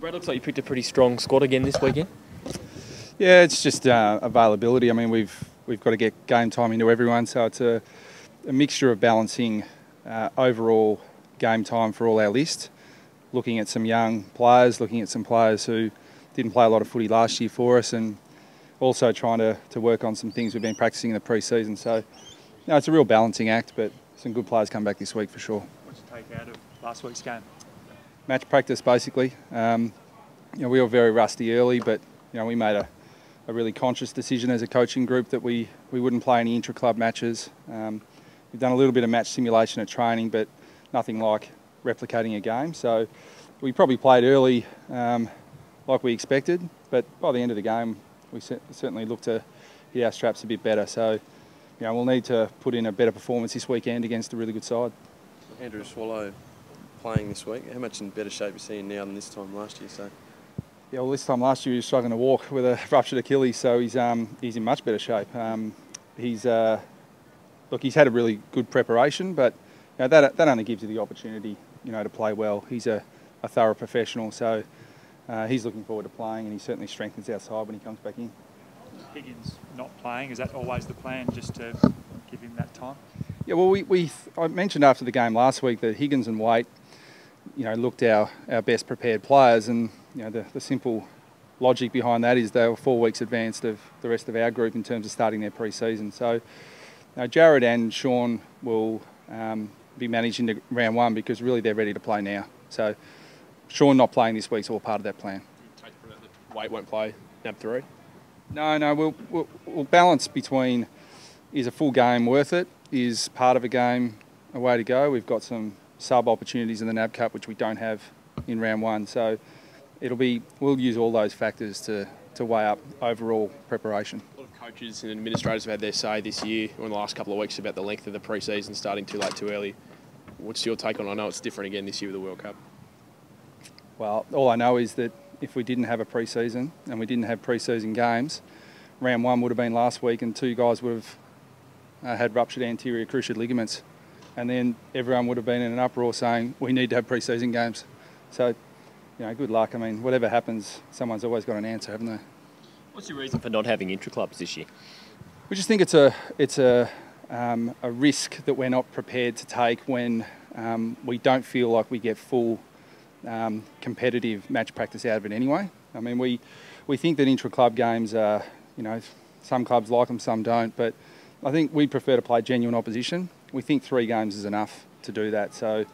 Brad, looks like you picked a pretty strong squad again this weekend. Yeah, it's just availability. I mean, we've got to get game time into everyone, so it's a mixture of balancing overall game time for all our list, looking at some young players, looking at some players who didn't play a lot of footy last year for us, and also trying to work on some things we've been practicing in the pre-season. So, it's a real balancing act, but some good players come back this week for sure. What'd you take out of last week's game? Match practice, basically. We were very rusty early, but we made a really conscious decision as a coaching group that we wouldn't play any intra-club matches. We've done a little bit of match simulation at training, but nothing like replicating a game. So we probably played early like we expected, but by the end of the game, we certainly looked to hit our straps a bit better. So we'll need to put in a better performance this weekend against a really good side. Andrew Swallow playing this week. How much in better shape are you seeing now than this time last year? So. Yeah, well, this time last year he was struggling to walk with a ruptured Achilles, so he's in much better shape. He's had a really good preparation, but that only gives you the opportunity, to play well. He's a thorough professional, so he's looking forward to playing, and he certainly strengthens our side when he comes back in. Higgins not playing, is that always the plan, just to give him that time? Yeah, well, I mentioned after the game last week that Higgins and Waite, looked our best prepared players, and the simple logic behind that is they were 4 weeks advanced of the rest of our group in terms of starting their pre-season. So Jared and Sean will be managing the round one because really they're ready to play now. So Sean not playing this week is all part of that plan. Take from that Waite won't play NAB 3? No, we'll balance between, is a full game worth it? Is part of a game a way to go? We've got some sub opportunities in the NAB Cup which we don't have in round one, so we'll use all those factors to weigh up overall preparation. A lot of coaches and administrators have had their say this year or in the last couple of weeks about the length of the pre-season starting too late, too early. What's your take on it? I know it's different again this year with the World Cup. Well, all I know is that if we didn't have a pre-season and we didn't have pre-season games, round one would have been last week and 2 guys would have had ruptured anterior cruciate ligaments, and then everyone would have been in an uproar saying we need to have pre-season games. So, good luck. I mean, whatever happens, someone's always got an answer, haven't they? What's your reason for not having intra-clubs this year? We just think it's a risk that we're not prepared to take when we don't feel like we get full competitive match practice out of it anyway. I mean, we think that intra-club games are, some clubs like them, some don't, but I think we prefer to play genuine opposition. We think 3 games is enough to do that. So,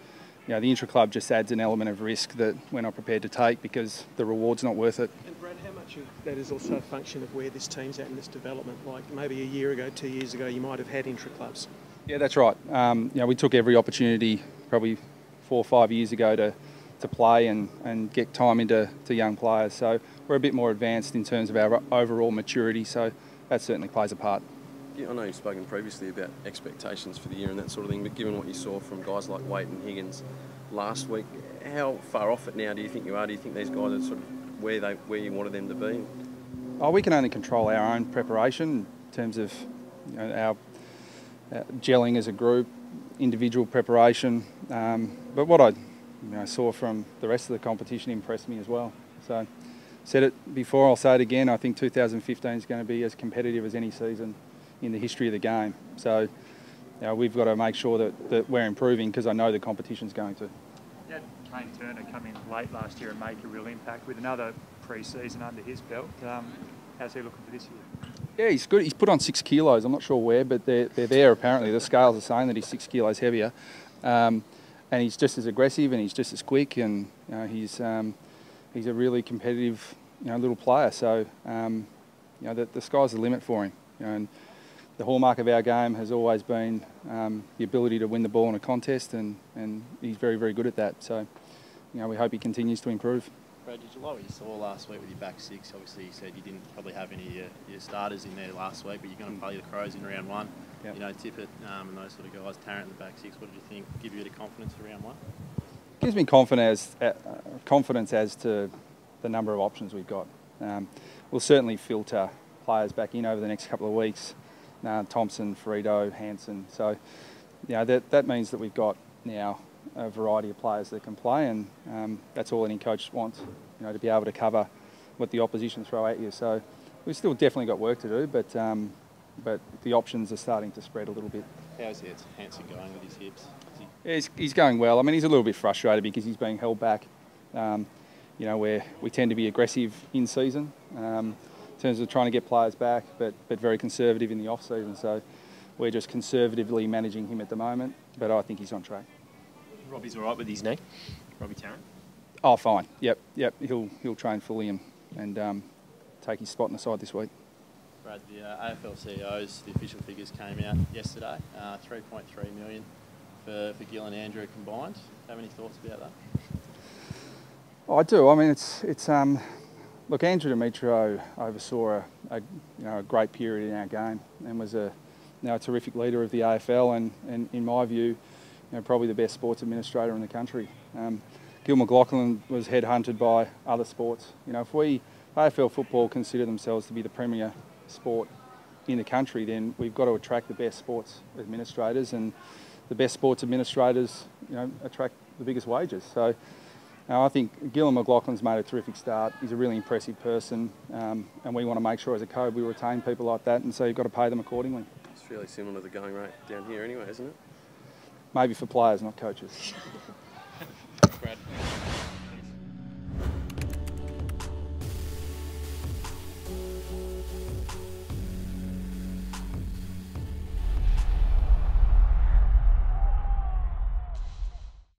the intra-club just adds an element of risk that we're not prepared to take because the reward's not worth it. And Brad, how much of that is also a function of where this team's at in this development? Like maybe a year ago, 2 years ago, you might have had intra-clubs. Yeah, that's right. We took every opportunity probably 4 or 5 years ago to play and get time into young players. So we're a bit more advanced in terms of our overall maturity, so that certainly plays a part. Yeah, I know you've spoken previously about expectations for the year and that sort of thing, but given what you saw from guys like Waite and Higgins last week, how far off it now do you think you are? Do you think these guys are sort of where you wanted them to be? Oh, we can only control our own preparation in terms of our gelling as a group, individual preparation. But what I saw from the rest of the competition impressed me as well. So, said it before, I'll say it again. I think 2015 is going to be as competitive as any season in the history of the game. So we've got to make sure that we're improving because I know the competition's going to. You had Kane Turner come in late last year and make a real impact with another pre-season under his belt. How's he looking for this year? Yeah, he's good. He's put on 6 kilos. I'm not sure where, but they're there apparently. The scales are saying that he's 6 kilos heavier. And he's just as aggressive and he's just as quick, and he's a really competitive little player. So the sky's the limit for him. And the hallmark of our game has always been the ability to win the ball in a contest, and he's very, very good at that. So, we hope he continues to improve. Brad, did you like what you saw last week with your back 6? Obviously, you said you didn't probably have any of your starters in there last week, but you're going to play the Crows in round 1. Yep. Tippett and those sort of guys, Tarrant in the back 6. What did you think? Give you a bit of confidence for round 1? Gives me confidence as to the number of options we've got. We'll certainly filter players back in over the next couple of weeks. Thompson, Frito, Hansen. So, that means that we've got now a variety of players that can play, and that's all any coach wants. to be able to cover what the opposition throw at you. So we've still definitely got work to do, but the options are starting to spread a little bit. How's Hanson going with his hips? He's going well. I mean, he's a little bit frustrated because he's being held back. Where we tend to be aggressive in season in terms of trying to get players back, but very conservative in the off season. So we're just conservatively managing him at the moment, but I think he's on track. Robbie's all right with his knee. Robbie Tarrant. Oh, fine. Yep. He'll train fully and take his spot in the side this week. Brad, the AFL CEOs, the official figures came out yesterday. 3.3 million for Gill and Andrew combined. Have any thoughts about that? Oh, I do. I mean, it's look, Andrew Demetrio oversaw a great period in our game and was a terrific leader of the AFL and in my view, probably the best sports administrator in the country. Gil McLachlan was headhunted by other sports. If AFL football consider themselves to be the premier sport in the country, then we've got to attract the best sports administrators, and the best sports administrators, attract the biggest wages. So I think Gil McLachlan's made a terrific start. He's a really impressive person, and we want to make sure as a code we retain people like that, and so you've got to pay them accordingly. It's fairly similar to the going rate down here anyway, isn't it? Maybe for players, not coaches. Brad.